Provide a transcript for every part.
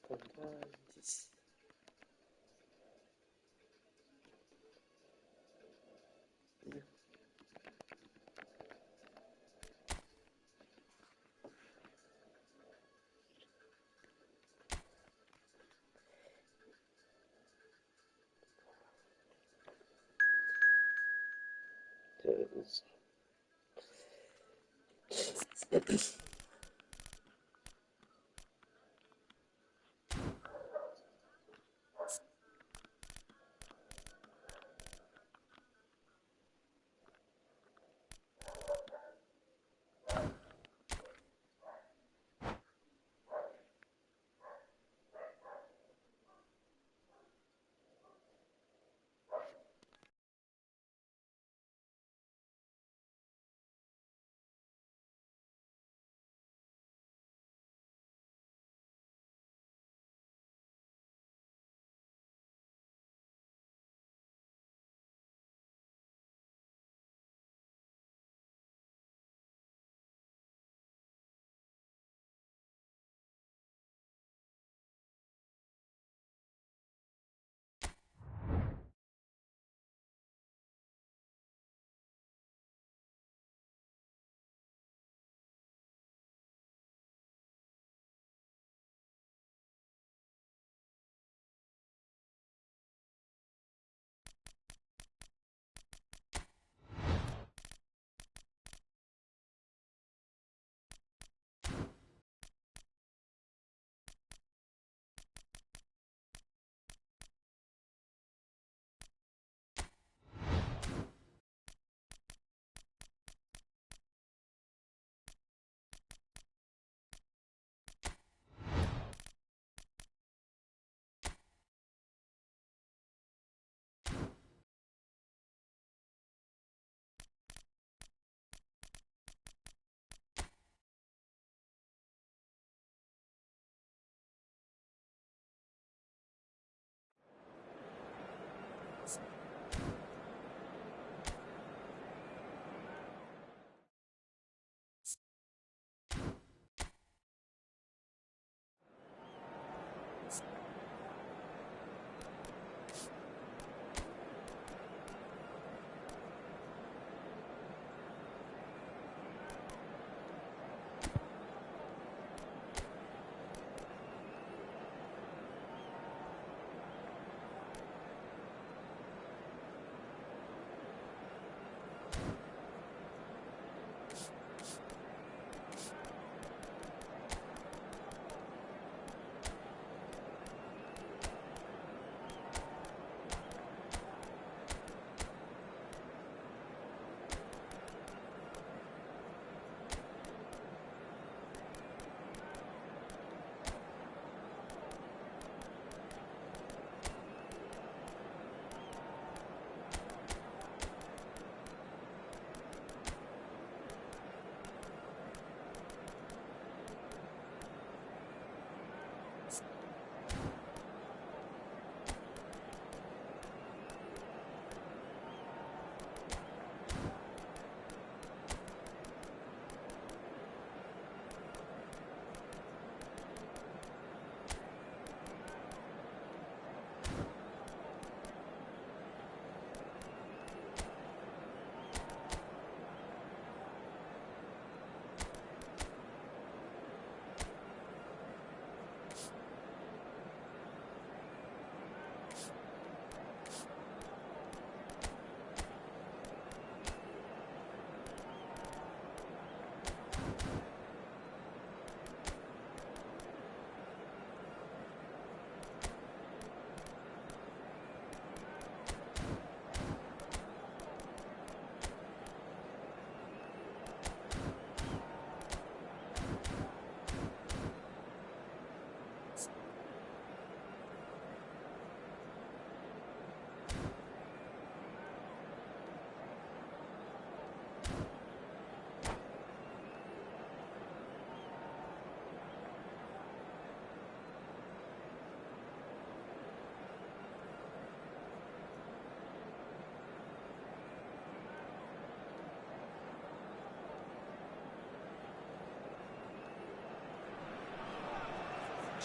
Contantes.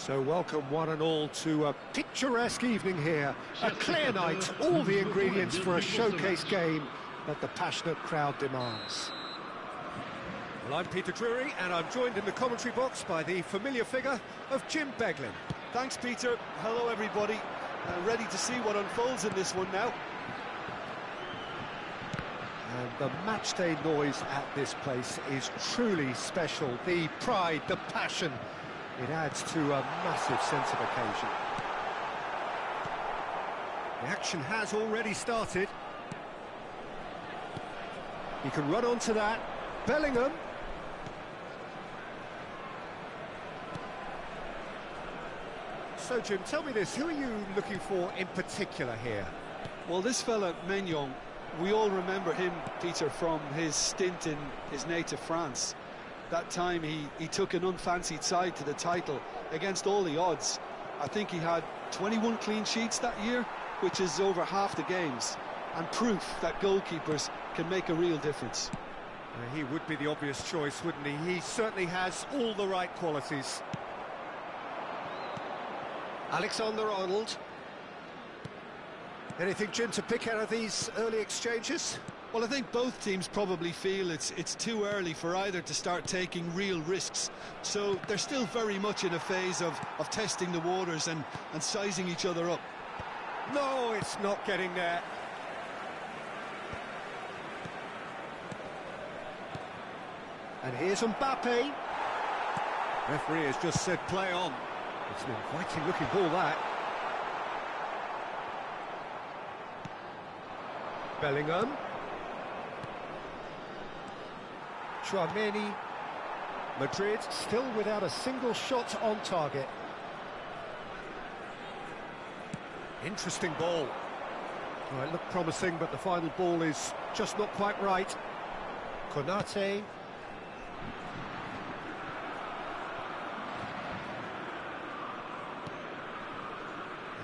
So welcome one and all to a picturesque evening here. A clear night, all the ingredients for a showcase game that the passionate crowd demands. Well, I'm Peter Drury, and I'm joined in the commentary box by the familiar figure of Jim Beglin. Thanks, Peter. Hello, everybody. Ready to see what unfolds in this one now. And the matchday noise at this place is truly special. The pride, the passion, it adds to a massive sense of occasion. The action has already started. He can run onto that. Bellingham. So, Jim, tell me this, who are you looking for in particular here? Well, this fella, Maignan, we all remember him, Peter, from his stint in his native France. That time he took an unfancied side to the title against all the odds. I think he had 21 clean sheets that year, which is over half the games, and proof that goalkeepers can make a real difference. He would be the obvious choice, wouldn't he? He certainly has all the right qualities. Alexander-Arnold. Anything, Jim, to pick out of these early exchanges? Well, I think both teams probably feel it's too early for either to start taking real risks. So they're still very much in a phase of testing the waters and sizing each other up. No, it's not getting there. And here's Mbappe. Referee has just said play on. It's an inviting looking ball, that. Bellingham. Chouameni. Madrid still without a single shot on target. Interesting ball. Well, it looked promising, but the final ball is just not quite right. Konate.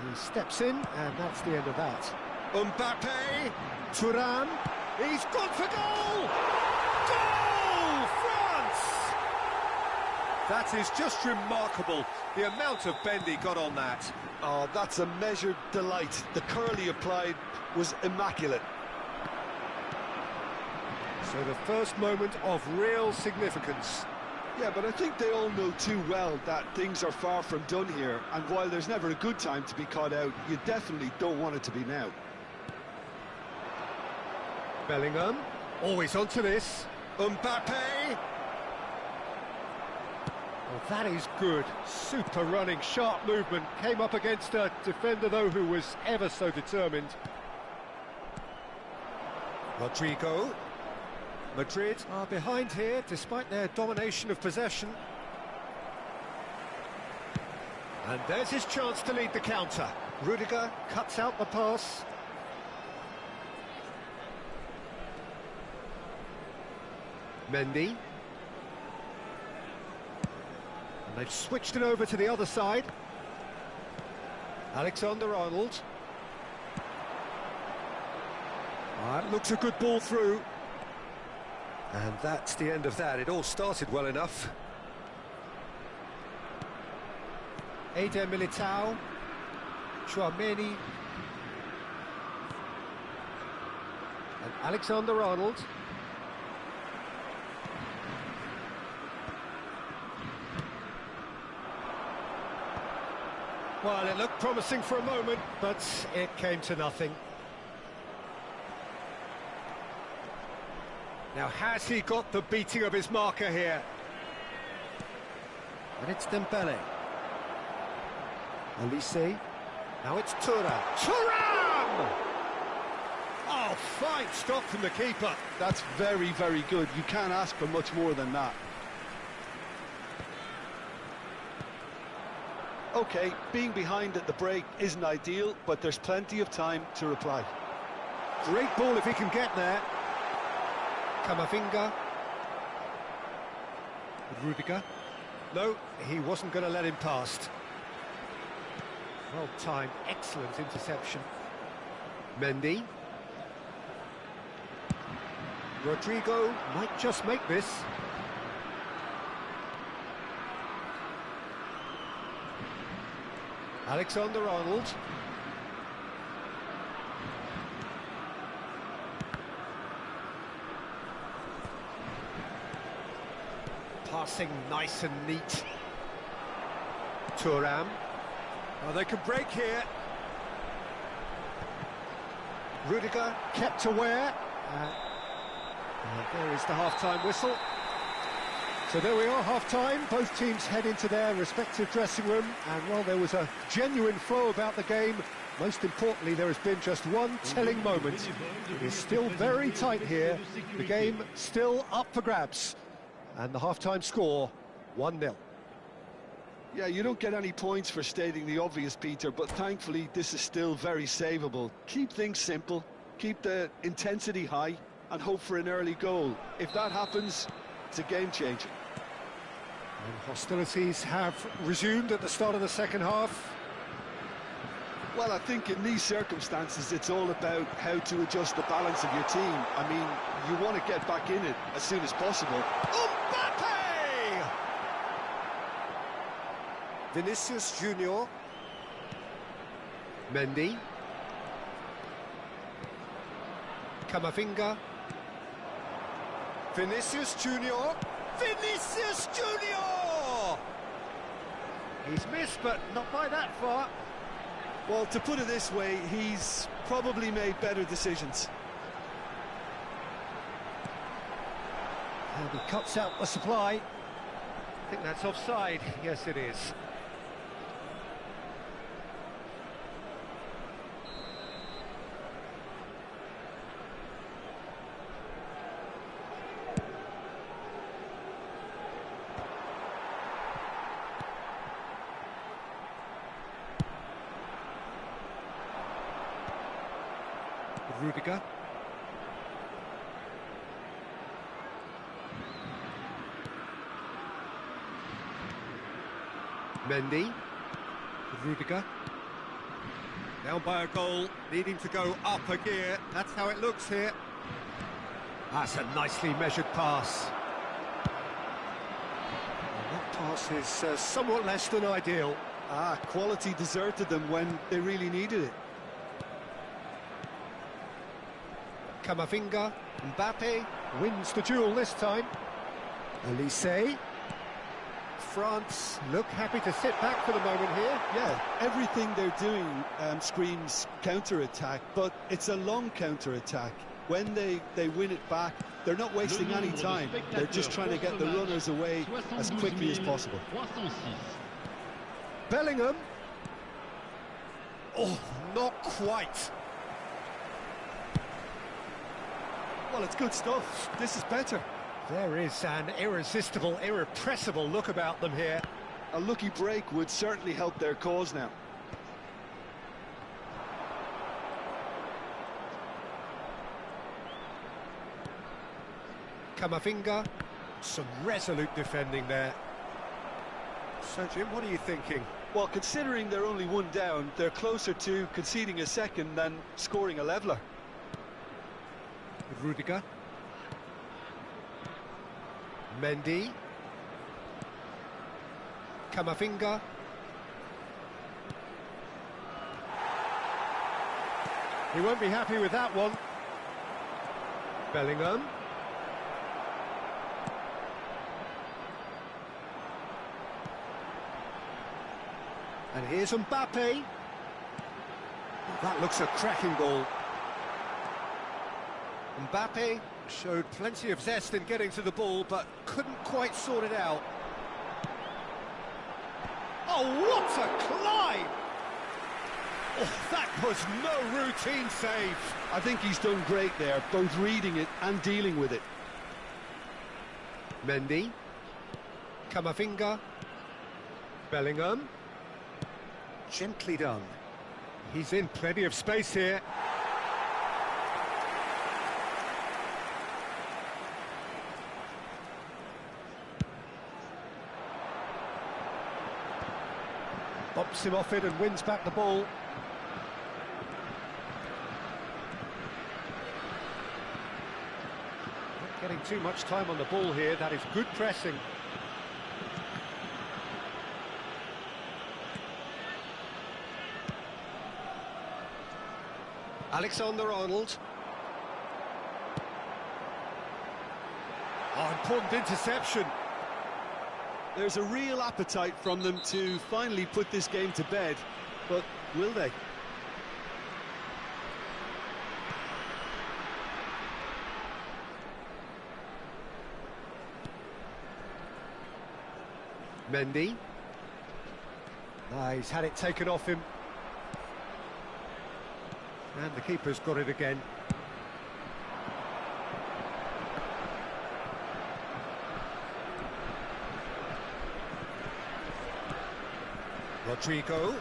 He steps in, and that's the end of that. Mbappe, Thuram, he's gone for goal! Goal! France! That is just remarkable, the amount of bend he got on that. Oh, that's a measured delight. The curl he applied was immaculate. So the first moment of real significance. Yeah, but I think they all know too well that things are far from done here, and while there's never a good time to be caught out, you definitely don't want it to be now. Bellingham, always onto this. Mbappe! Well, that is good. Super running, sharp movement. Came up against a defender, though, who was ever so determined. Rodrigo. Madrid are behind here, despite their domination of possession. And there's his chance to lead the counter. Rudiger cuts out the pass. Mendy. And they've switched it over to the other side. Alexander-Arnold. That looks a good ball through. And that's the end of that. It all started well enough. Eder Militao. Chouameni. And Alexander-Arnold. Well, it looked promising for a moment, but it came to nothing. Now, has he got the beating of his marker here? And it's Dembele. Olise. Now it's Thuram. Thuram! Oh, fine stop from the keeper. That's very, very good. You can't ask for much more than that. OK, being behind at the break isn't ideal, but there's plenty of time to reply. Great ball if he can get there. Camavinga. Rudiger. No, he wasn't going to let him past. Well timed, excellent interception. Mendy. Rodrigo might just make this. Alexander-Arnold. Passing nice and neat. Thuram. Oh, they can break here. Rudiger kept aware. There is the half-time whistle. So there we are, half-time. Both teams head into their respective dressing room. And while there was a genuine flow about the game, most importantly, there has been just one telling moment. It is still very tight here. The game still up for grabs. And the half-time score, 1-0. Yeah, you don't get any points for stating the obvious, Peter, but thankfully this is still very savable. Keep things simple, keep the intensity high, and hope for an early goal. If that happens, it's a game-changer. And hostilities have resumed at the start of the second half. Well, I think in these circumstances, it's all about how to adjust the balance of your team. I mean, you want to get back in it as soon as possible. Mbappe! Vinicius Junior. Mendy. Camavinga. Vinicius Junior. Vinicius Junior! He's missed, but not by that far. Well, to put it this way, he's probably made better decisions. And he cuts out the supply. I think that's offside. Yes, it is. Rudiger. Mendy. Rudiger. Down by a goal, needing to go up a gear. That's how it looks here. That's a nicely measured pass. And that pass is somewhat less than ideal. Quality deserted them when they really needed it. Camavinga. Mbappe wins the duel this time. Elise. France look happy to sit back for the moment here. Yeah, everything they're doing screams counter-attack, but it's a long counter-attack. When they win it back, they're not wasting any time. They're just trying to get the runners away as quickly as possible. Bellingham. Oh, not quite. Well, it's good stuff. This is better. There is an irresistible, irrepressible look about them here. A lucky break would certainly help their cause now. Camavinga. Some resolute defending there. So, Jim, what are you thinking? Well, considering they're only one down, they're closer to conceding a second than scoring a leveller. Rudiger. Mendy. Camavinga. He won't be happy with that one. Bellingham. And here's Mbappe. That looks a cracking ball. Mbappe showed plenty of zest in getting to the ball, but couldn't quite sort it out. Oh, what a climb! Oh, that was no routine save. I think he's done great there, both reading it and dealing with it. Mendy. Camavinga. Bellingham. Gently done. He's in plenty of space here. Bumps him off it and wins back the ball. Not getting too much time on the ball here. That is good pressing. Alexander-Arnold. Oh, important interception. There's a real appetite from them to finally put this game to bed, but will they? Mendy. He's had it taken off him. And the keeper's got it again. Rodrigo.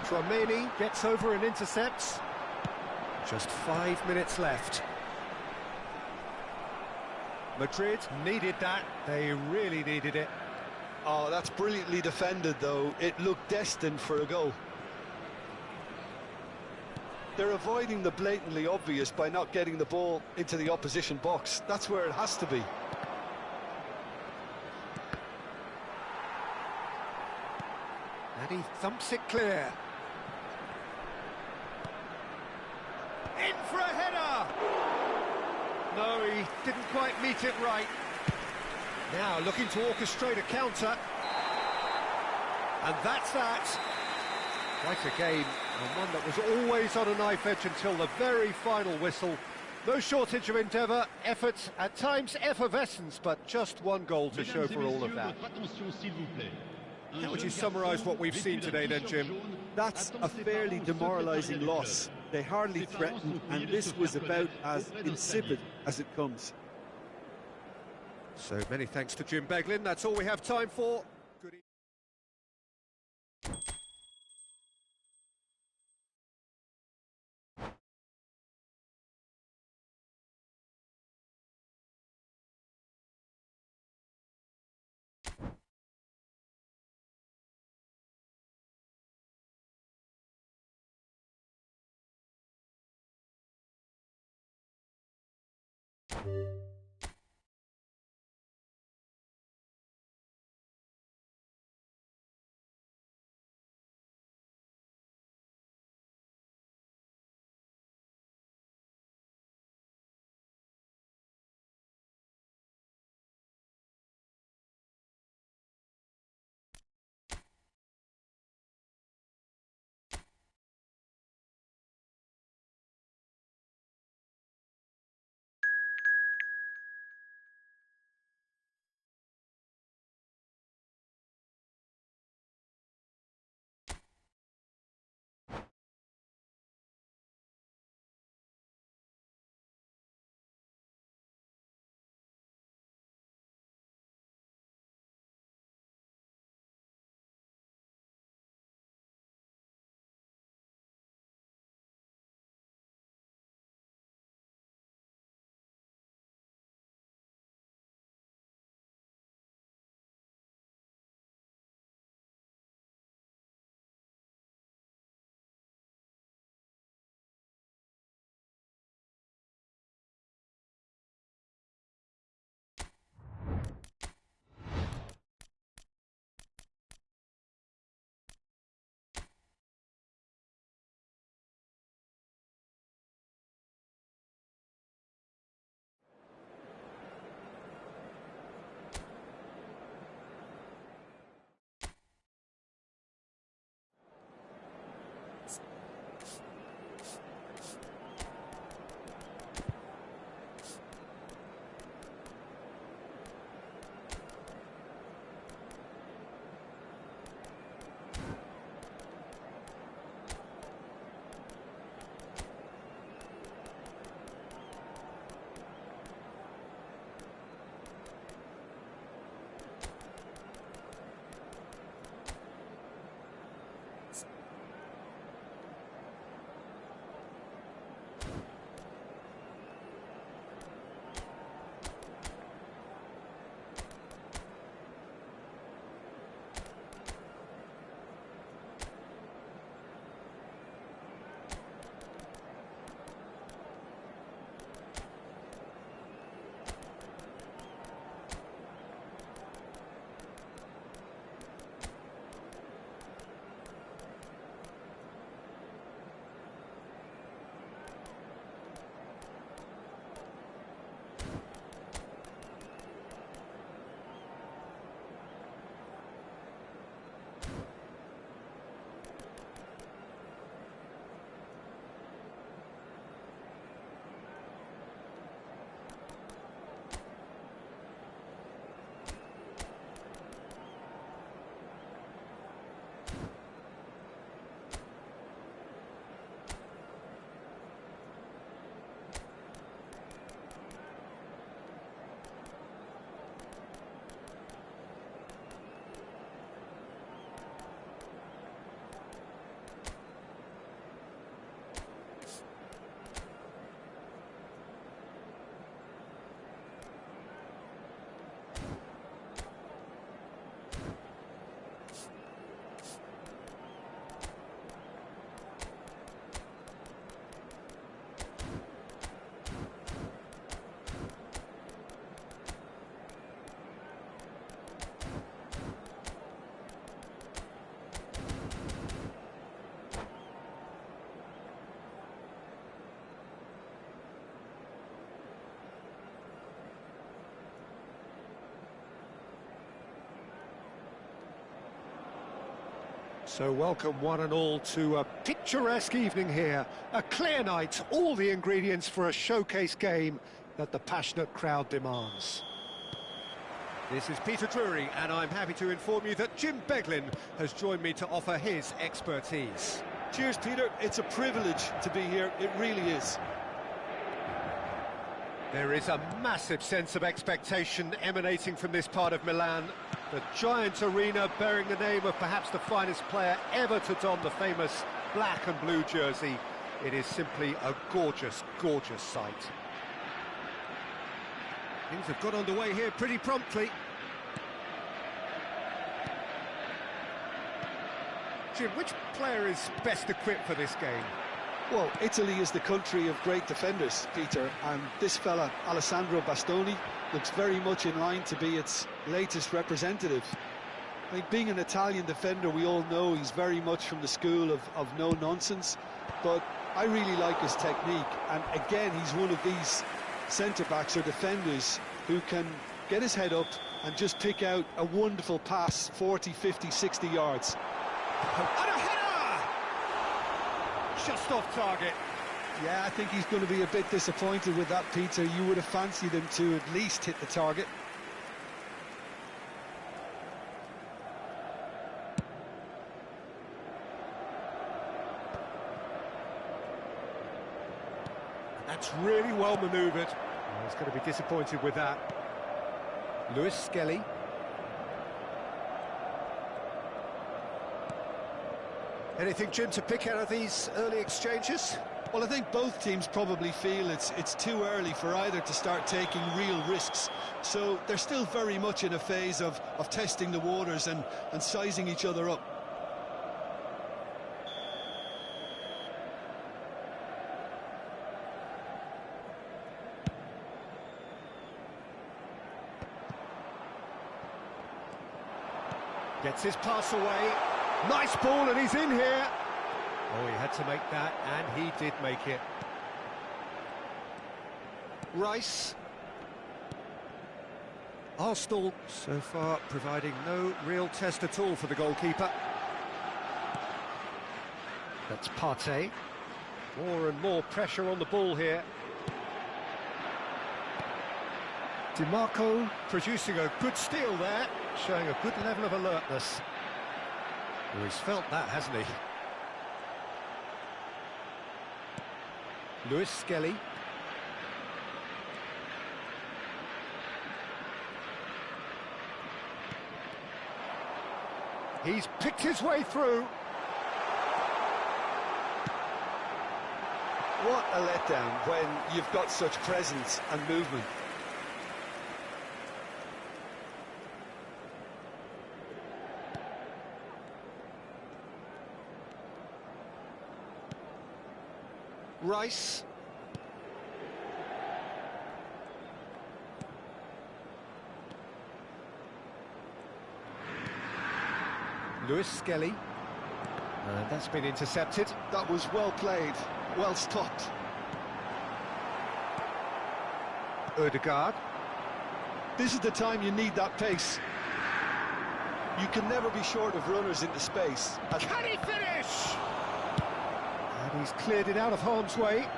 Tchouameni gets over and intercepts. Just 5 minutes left. Madrid needed that. They really needed it. Oh, that's brilliantly defended, though. It looked destined for a goal. They're avoiding the blatantly obvious by not getting the ball into the opposition box. That's where it has to be. And he thumps it clear. In for a header! No, he didn't quite meet it right. Now looking to orchestrate a counter. And that's that. Quite a game, and one that was always on a knife edge until the very final whistle. No shortage of endeavour, effort, at times effervescence, but just one goal to show for all of that. How would you summarise what we've seen today then, Jim? That's a fairly demoralising loss. They hardly threatened, and this was about as insipid as it comes. So many thanks to Jim Beglin. That's all we have time for. Good So welcome one and all to a picturesque evening here. A clear night, all the ingredients for a showcase game that the passionate crowd demands. This is Peter Drury, and I'm happy to inform you that Jim Beglin has joined me to offer his expertise. Cheers, Peter. It's a privilege to be here. It really is. There is a massive sense of expectation emanating from this part of Milan. The giant arena bearing the name of perhaps the finest player ever to don the famous black and blue jersey. It is simply a gorgeous, gorgeous sight. Things have got underway here pretty promptly. Jim, which player is best equipped for this game? Well, Italy is the country of great defenders, Peter, and this fella, Alessandro Bastoni, looks very much in line to be its latest representative. I think being an Italian defender, we all know he's very much from the school of no-nonsense, but I really like his technique, and again, he's one of these centre-backs or defenders who can get his head up and just pick out a wonderful pass, 40, 50, 60 yards. And a header! Just off target. Yeah, I think he's going to be a bit disappointed with that, Peter. You would have fancied him to at least hit the target. That's really well manoeuvred. He's going to be disappointed with that. Lewis Skelly. Anything, Jim, to pick out of these early exchanges? Well, I think both teams probably feel it's too early for either to start taking real risks. So they're still very much in a phase of testing the waters and sizing each other up. Gets his pass away. Nice ball, and he's in here. Oh, he had to make that, and he did make it. Rice. Arsenal, so far, providing no real test at all for the goalkeeper. That's Partey. More and more pressure on the ball here. DiMarco producing a good steal there, showing a good level of alertness. Well, he's felt that, hasn't he? Lewis Skelly. He's picked his way through. What a letdown when you've got such presence and movement. Rice. Lewis Skelly. And that's been intercepted. That was well played, well stopped. Ødegaard. This is the time you need that pace. You can never be short of runners into space. Can he finish? And he's cleared it out of harm's way.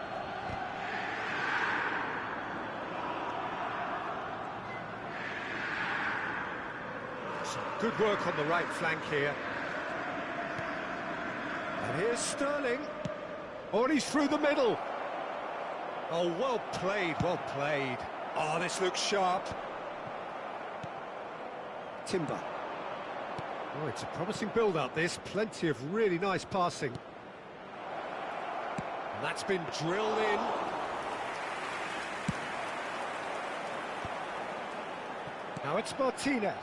Some good work on the right flank here. And here's Sterling. Oh, and he's through the middle. Oh, well played, well played. Oh, this looks sharp. Timber. Oh, it's a promising build-up, this. Plenty of really nice passing. And that's been drilled in. Now it's Martinez.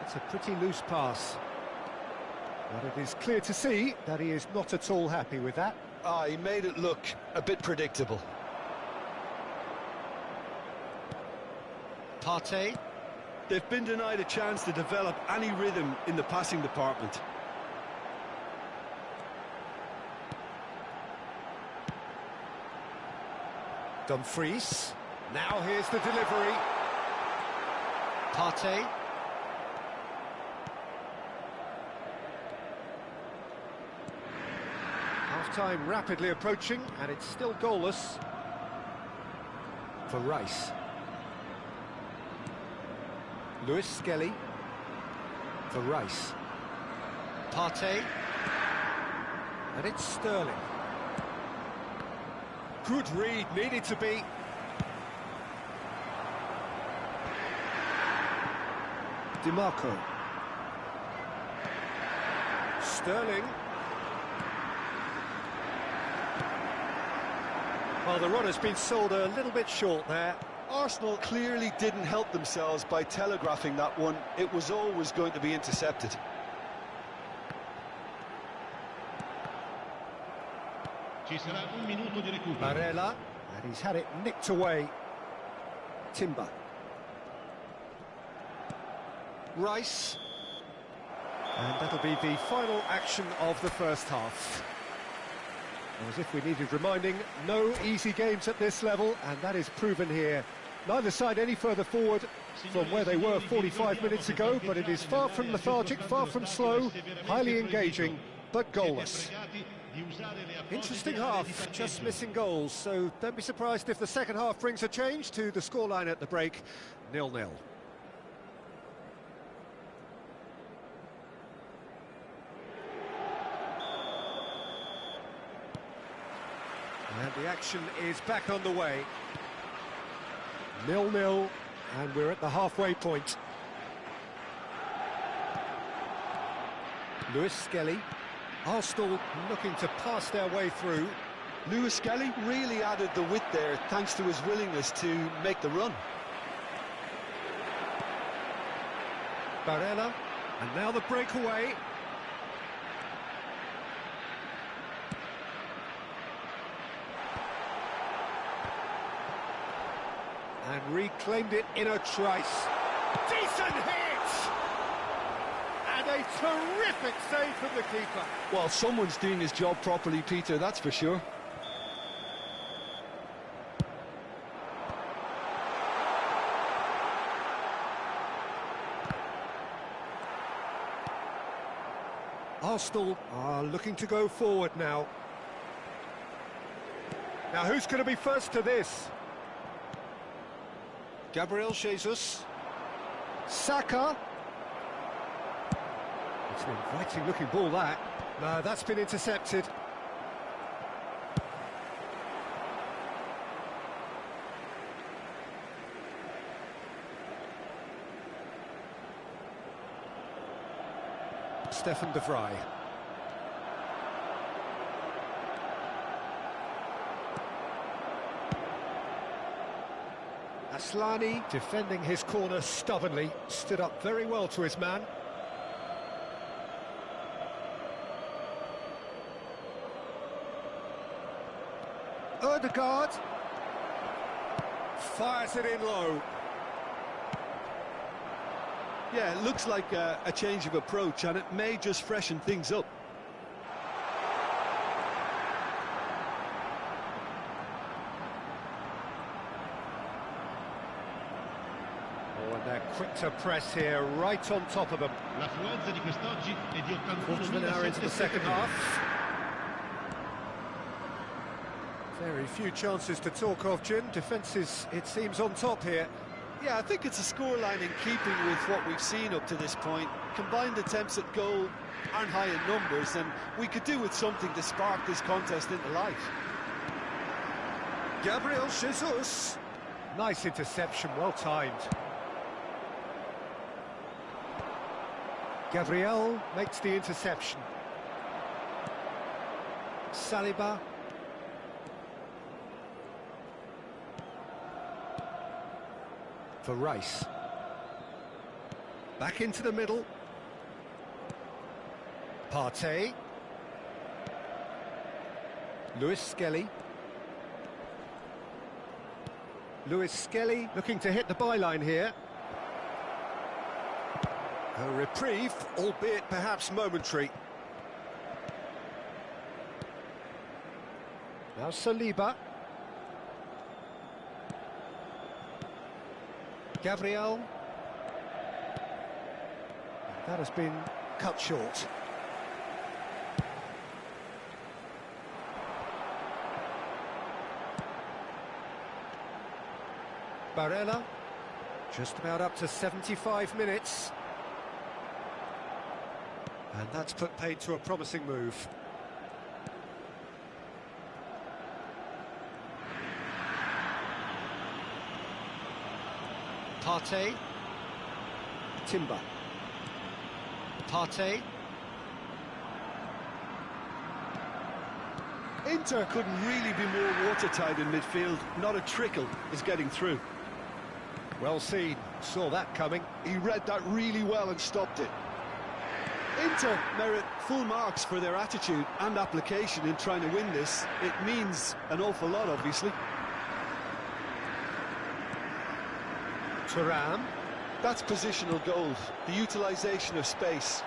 It's a pretty loose pass. But it is clear to see that he is not at all happy with that. He made it look a bit predictable. Partey. They've been denied a chance to develop any rhythm in the passing department. Dumfries. Now here's the delivery. Partey. Half-time rapidly approaching, and it's still goalless. For Rice. Lewis Skelly. For Rice. Partey. And it's Sterling. Good read, needed to be. DiMarco. Sterling. Well, the run has been sold a little bit short there. Arsenal clearly didn't help themselves by telegraphing that one. It was always going to be intercepted. Barella, and he's had it nicked away. Timber. Rice. And that'll be the final action of the first half. As if we needed reminding, no easy games at this level, and that is proven here. Neither side any further forward from where they were 45 minutes ago, but it is far from lethargic, far from slow, highly engaging, but goalless. Interesting half, just missing goals, so don't be surprised if the second half brings a change to the scoreline at the break, 0-0. And the action is back on the way. 0-0, and we're at the halfway point. Lewis Skelly. Arsenal looking to pass their way through. Lewis Skelly really added the width there, thanks to his willingness to make the run. Barella, and now the breakaway. And reclaimed it in a trice. Decent hit! And a terrific save from the keeper. Well, someone's doing his job properly, Peter, that's for sure. Arsenal are looking to go forward now. Now, who's going to be first to this? Gabriel Jesus. Saka. It's an inviting-looking ball, that. No, that's been intercepted. Stefan de Vrij. Aslani, defending his corner stubbornly, stood up very well to his man. Odegaard fires it in low. Yeah, it looks like a change of approach, and it may just freshen things up. Oh, and they're quick to press here, right on top of them. Quarter of an hour into the second half. Very few chances to talk of, Jim. Defence is, it seems, on top here. Yeah, I think it's a scoreline in keeping with what we've seen up to this point. Combined attempts at goal aren't high in numbers, and we could do with something to spark this contest into life. Gabriel Jesus. Nice interception, well timed. Gabriel makes the interception. Saliba. For Rice. Back into the middle. Partey. Lewis Skelly. Lewis Skelly looking to hit the byline here. A reprieve, albeit perhaps momentary. Now Saliba. Gabriel. That has been cut short. Barella, just about up to 75 minutes. And that's put paid to a promising move. Partey. Timber. Partey. Inter couldn't really be more watertight in midfield. Not a trickle is getting through. Well seen, saw that coming. He read that really well and stopped it. Inter merit full marks for their attitude and application in trying to win this. It means an awful lot, obviously. Thuram. That's positional gold, the utilisation of space.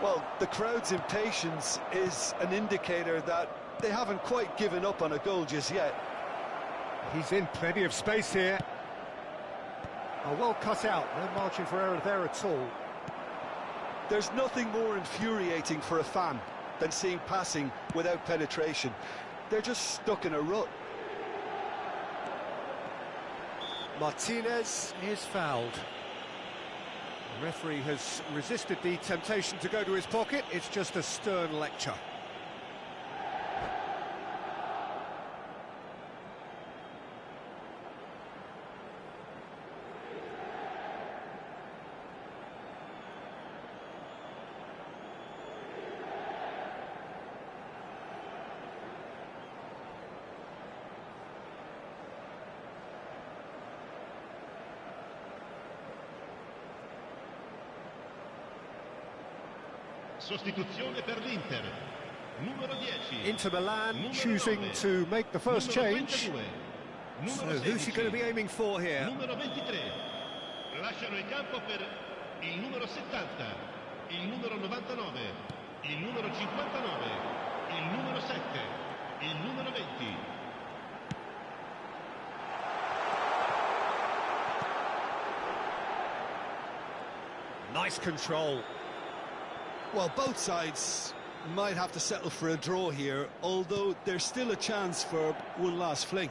Well, the crowd's impatience is an indicator that they haven't quite given up on a goal just yet. He's in plenty of space here. Oh, well cut out, no margin for error there at all. There's nothing more infuriating for a fan than seeing passing without penetration. They're just stuck in a rut. Martinez is fouled. The referee has resisted the temptation to go to his pocket. It's just a stern lecture. Sostituzione per l'Inter. Numero 10. Inter Milan Numero choosing 9. to make the first Numero change. 22. So Numero who's he 16. going to be aiming for here? Numero 23. Lasciano il campo per il numero 70, il numero 99, il numero 59, il numero 7, il numero 20. Nice control. Well, both sides might have to settle for a draw here, although there's still a chance for one last fling.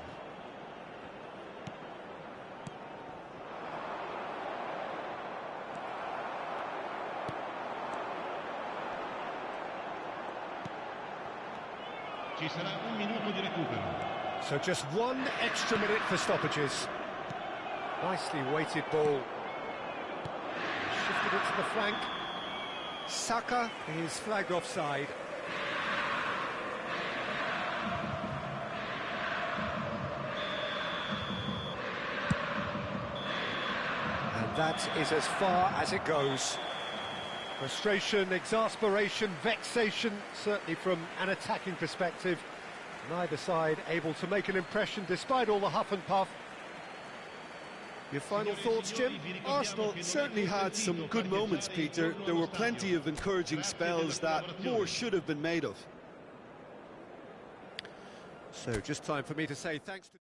Ci sarà un minuto di recupero. So just one extra minute for stoppages. Nicely weighted ball. Shifted it to the flank. Saka is flagged offside. And that is as far as it goes. Frustration, exasperation, vexation, certainly from an attacking perspective. Neither side able to make an impression despite all the huff and puff. Your final thoughts, Jim? Arsenal certainly had some good moments, Peter. There were plenty of encouraging spells that more should have been made of. So just time for me to say thanks to...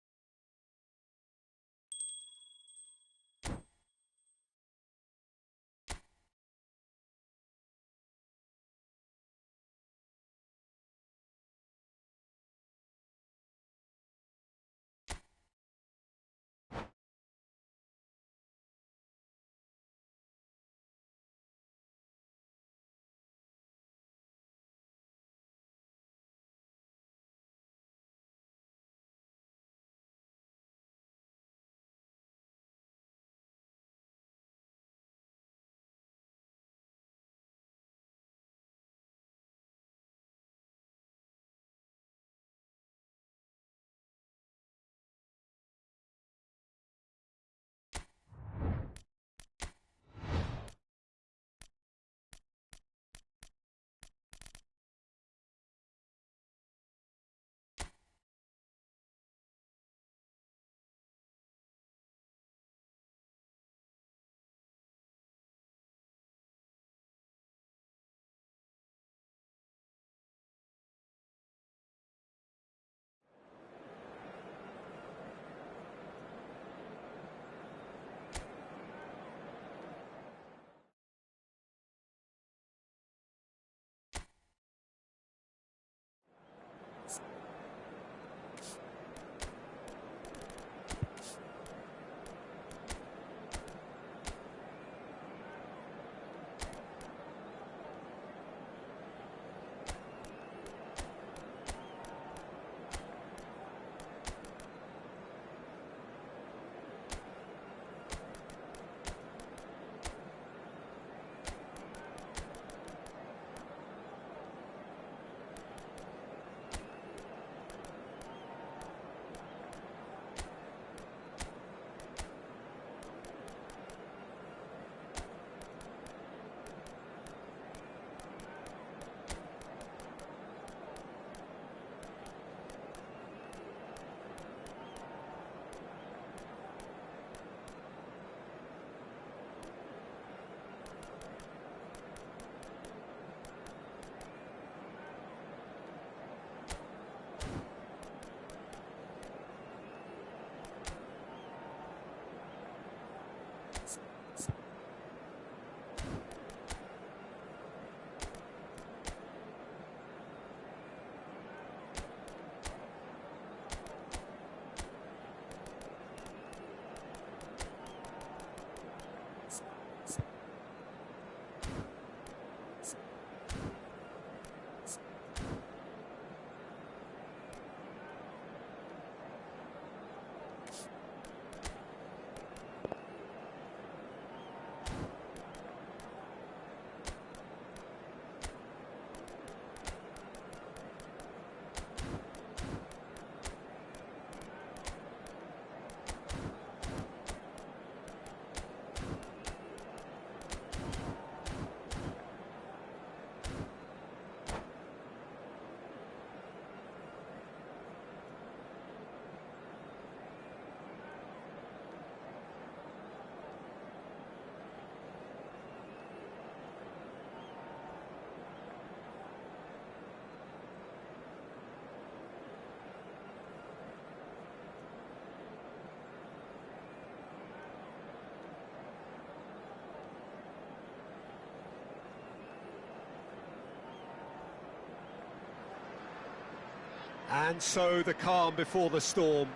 And so the calm before the storm.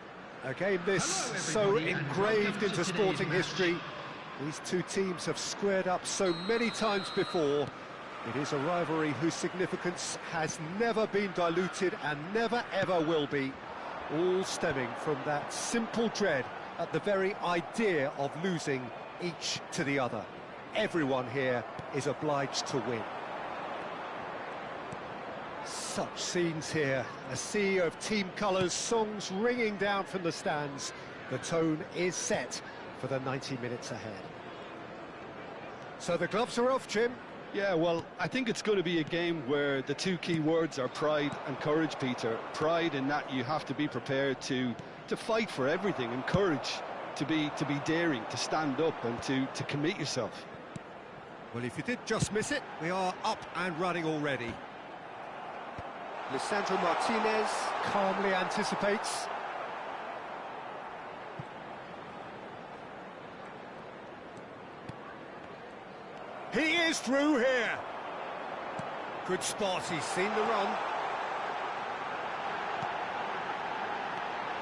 A game this so engraved into sporting history. These two teams have squared up so many times before. It is a rivalry whose significance has never been diluted and never ever will be. All stemming from that simple dread at the very idea of losing each to the other. Everyone here is obliged to win. Such scenes here, a sea of team colours, songs ringing down from the stands. The tone is set for the 90 minutes ahead. So the gloves are off, Jim. Yeah, well, I think it's going to be a game where the two key words are pride and courage, Peter. Pride in that you have to be prepared to fight for everything, and courage to be daring, to stand up and to commit yourself. Well, if you did just miss it, we are up and running already. Lisandro Martinez calmly anticipates. He is through here. Good spot, he's seen the run.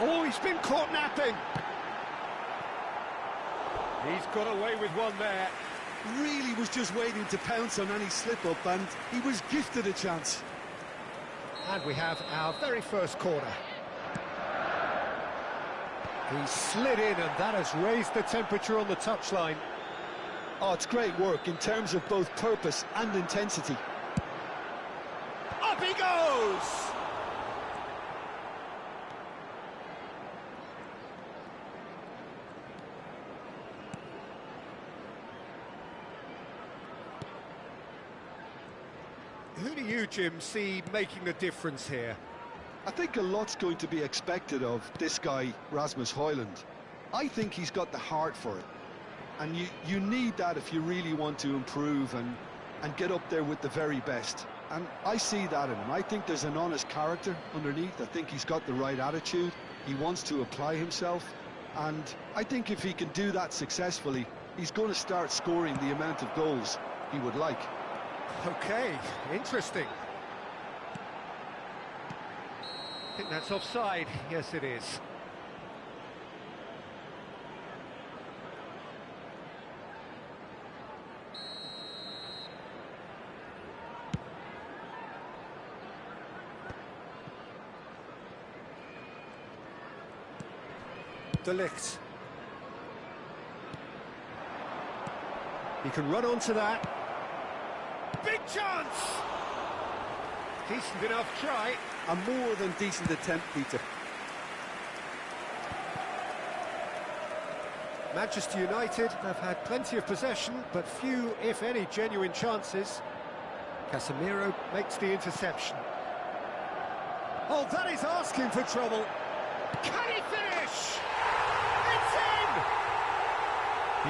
Oh, he's been caught napping. He's got away with one there. Really was just waiting to pounce on any slip-up, and he was gifted a chance. And we have our very first corner. He slid in, and that has raised the temperature on the touchline. Oh, it's great work in terms of both purpose and intensity. Up he goes! Who do you, Jim, see making the difference here? I think a lot's going to be expected of this guy, Rasmus Højlund. I think he's got the heart for it. And you need that if you really want to improve and get up there with the very best. And I see that in him. I think there's an honest character underneath. I think he's got the right attitude. He wants to apply himself. And I think if he can do that successfully, he's going to start scoring the amount of goals he would like. Okay, interesting. I think that's offside. Yes, it is. De Ligt. He can run onto that. Big chance! Decent enough try. A more than decent attempt, Peter. Manchester United have had plenty of possession, but few, if any, genuine chances. Casemiro makes the interception. Oh, that is asking for trouble. Can he finish? It's in!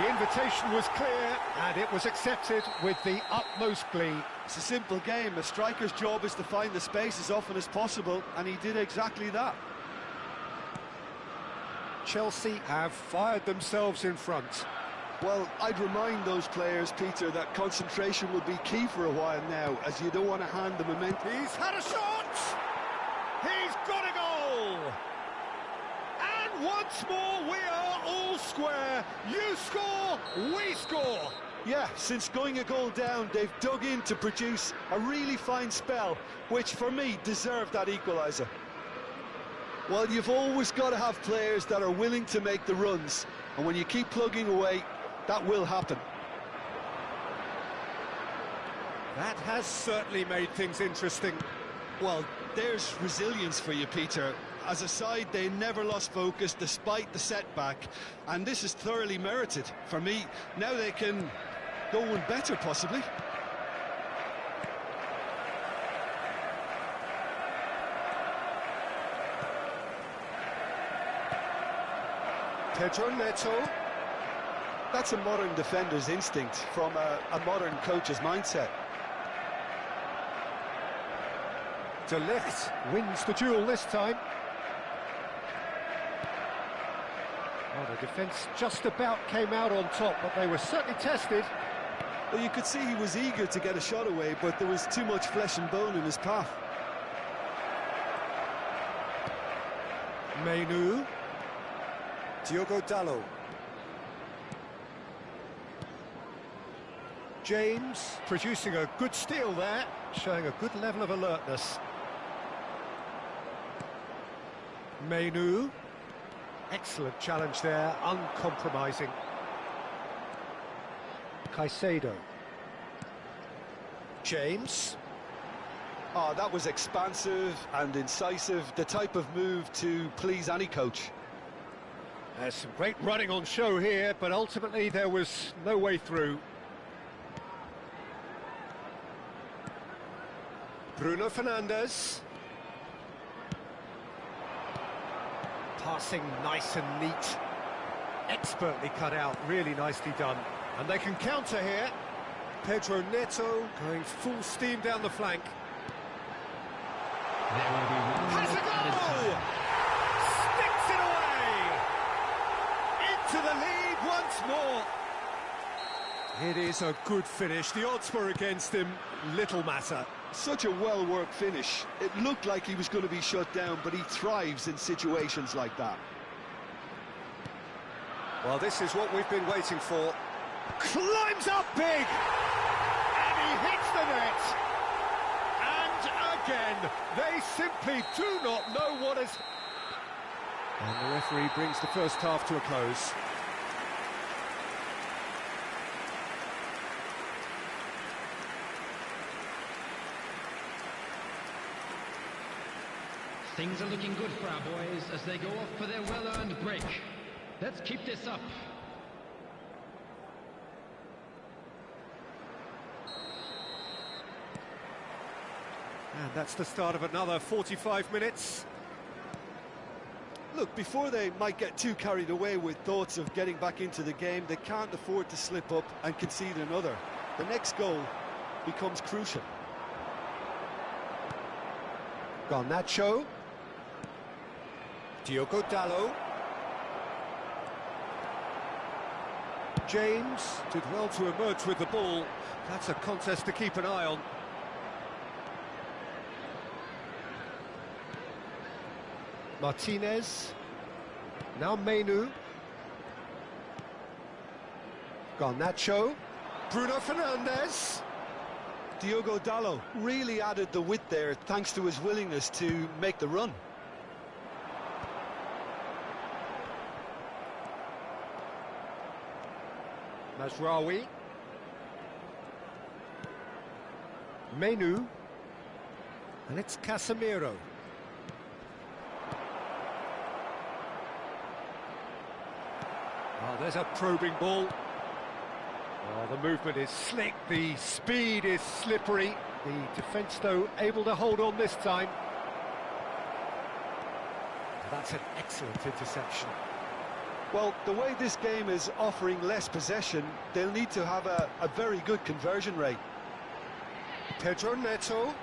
The invitation was clear, and it was accepted with the utmost glee. It's a simple game. A striker's job is to find the space as often as possible, and he did exactly that. Chelsea have fired themselves in front. Well, I'd remind those players, Peter, that concentration will be key for a while now, as you don't want to hand the momentum. He's had a shot! He's got a goal! And once more, we are all square. You score, we score. Yeah, since going a goal down, they've dug in to produce a really fine spell, which for me deserved that equaliser. Well, you've always got to have players that are willing to make the runs, and when you keep plugging away, that will happen. That has certainly made things interesting. Well, there's resilience for you, Peter. As a side, they never lost focus despite the setback, and this is thoroughly merited. For me, now they can go one better, possibly. Pedro Neto. That's a modern defender's instinct from a modern coach's mindset. De Ligt wins the duel this time. Well, the defence just about came out on top, but they were certainly tested. Well, you could see he was eager to get a shot away, but there was too much flesh and bone in his path. Menu. Diogo Dalot. James producing a good steal there, showing a good level of alertness. Menu. Excellent challenge there, uncompromising. Caicedo. James. Oh, that was expansive and incisive, the type of move to please any coach. There's some great running on show here, but ultimately there was no way through. Bruno Fernandes. Passing nice and neat. Expertly cut out, really nicely done. And they can counter here. Pedro Neto going full steam down the flank. There will be one Has a goal! Sticks it away! Into the lead once more. It is a good finish. The odds were against him. Little matter. Such a well-worked finish. It looked like he was going to be shut down, but he thrives in situations like that. Well, this is what we've been waiting for. Climbs up big! And he hits the net! And again, they simply do not know what is... And the referee brings the first half to a close. Things are looking good for our boys as they go off for their well-earned break. Let's keep this up. And that's the start of another 45 minutes. Look, before they might get too carried away with thoughts of getting back into the game, they can't afford to slip up and concede another. The next goal becomes crucial. Garnacho. Diogo Dalot. James did well to emerge with the ball. That's a contest to keep an eye on. Martinez. Now Menu. Garnacho. Bruno Fernandes. Diogo Dalot really added the width there thanks to his willingness to make the run. Mazraoui. Menu. And it's Casemiro. Oh, there's a probing ball. Oh, the movement is slick, the speed is slippery. The defence, though, able to hold on this time. That's an excellent interception. Well, the way this game is offering less possession, they'll need to have a very good conversion rate. Pedro Neto.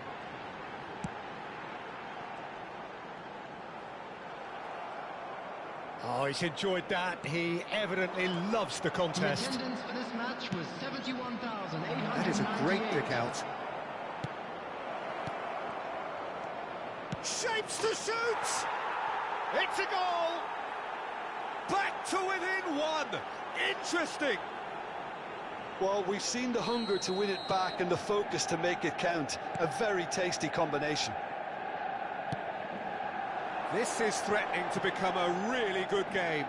Oh, he's enjoyed that. He evidently loves the contest. The attendance for this match was 71,898. That is a great dig out. Shapes to shoot! It's a goal! Back to within one! Interesting! Well, we've seen the hunger to win it back and the focus to make it count. A very tasty combination. This is threatening to become a really good game.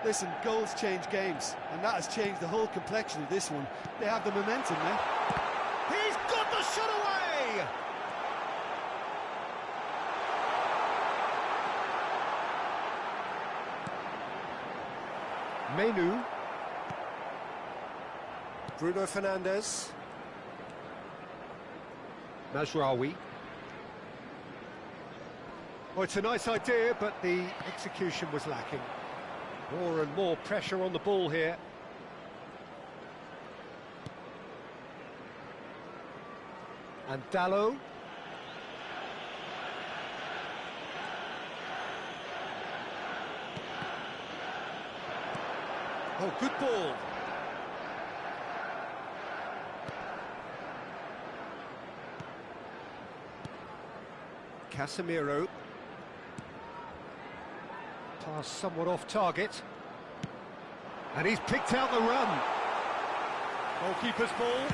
Listen, goals change games, and that has changed the whole complexion of this one. They have the momentum now. He's got the shot away! Menu. Bruno Fernandes. Mazraoui. Well, it's a nice idea, but the execution was lacking. More and more pressure on the ball here. And Dalot. Oh, good ball. Casemiro. Pass somewhat off target. And he's picked out the run. Goalkeeper's ball.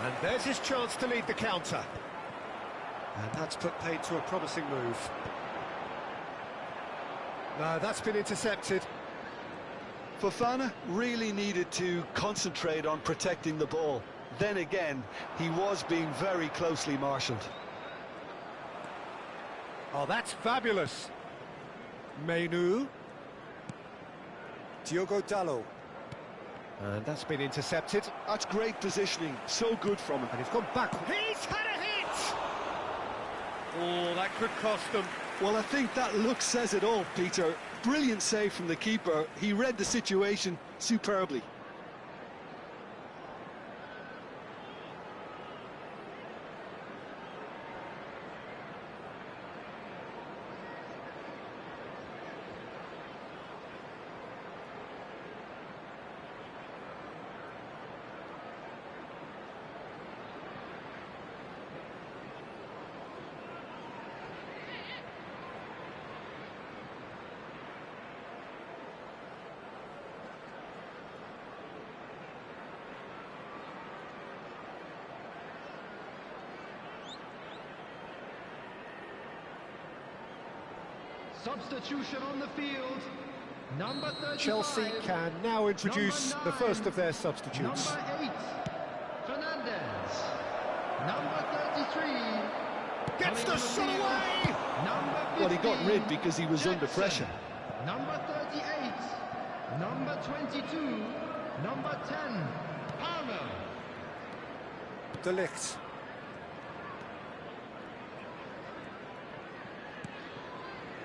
And there's his chance to lead the counter. And that's put paid to a promising move. No, that's been intercepted. Fofana really needed to concentrate on protecting the ball. Then again, he was being very closely marshalled. Oh, that's fabulous. Menu. Diogo Dalot. And that's been intercepted. That's great positioning, so good from him. And he's gone back. He's had a hit! Oh, that could cost them. Well, I think that look says it all, Peter. Brilliant save from the keeper. He read the situation superbly. Substitution on the field. Number 35. Chelsea can now introduce the first of their substitutes. Number 8, Fernandez. Number 33. Gets the shot away! Number 15, Well, he got rid because he was under Jackson. pressure. Number 38. Number 22. Number 10, Palmer. De Ligt.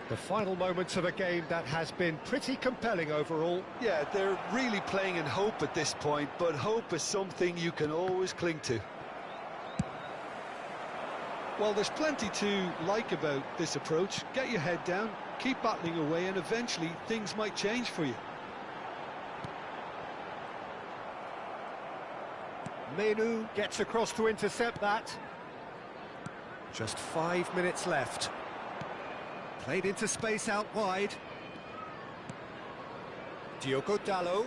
The final moments of a game that has been pretty compelling overall. Yeah, they're really playing in hope at this point, but hope is something you can always cling to. Well, there's plenty to like about this approach. Get your head down, keep battling away, and eventually things might change for you. Menu gets across to intercept that. Just 5 minutes left. Played into space out wide. Diogo Dalot.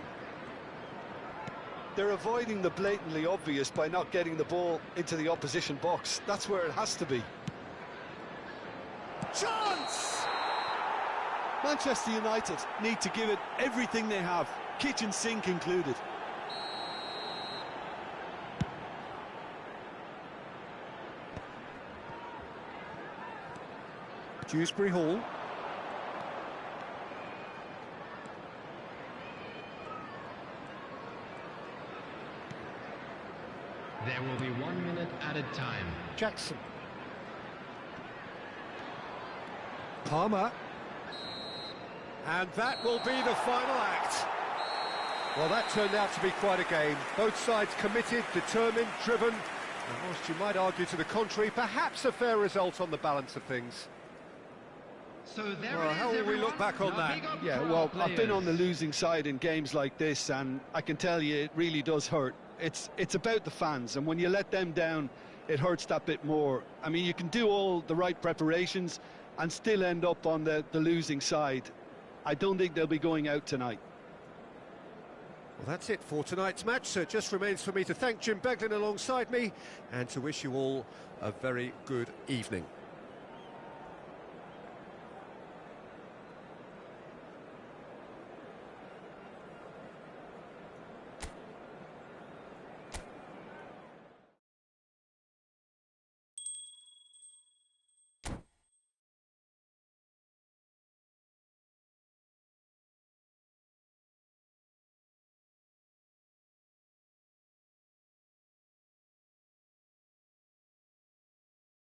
They're avoiding the blatantly obvious by not getting the ball into the opposition box. That's where it has to be. Chance! Manchester United need to give it everything they have, kitchen sink included. Dewsbury Hall. There will be 1 minute added time. Jackson. Palmer. And that will be the final act. Well, that turned out to be quite a game. Both sides committed, determined, driven. And whilst you might argue to the contrary, perhaps a fair result on the balance of things. So there Well, it is, how will we everyone. look back on Now that? big up Yeah, for well, our I've been on the players. losing side in games like this, and I can tell you it really does hurt. It's about the fans, and when you let them down, it hurts that bit more. I mean, you can do all the right preparations and still end up on the losing side. I don't think they'll be going out tonight. Well, that's it for tonight's match, so it just remains for me to thank Jim Beglin alongside me and to wish you all a very good evening.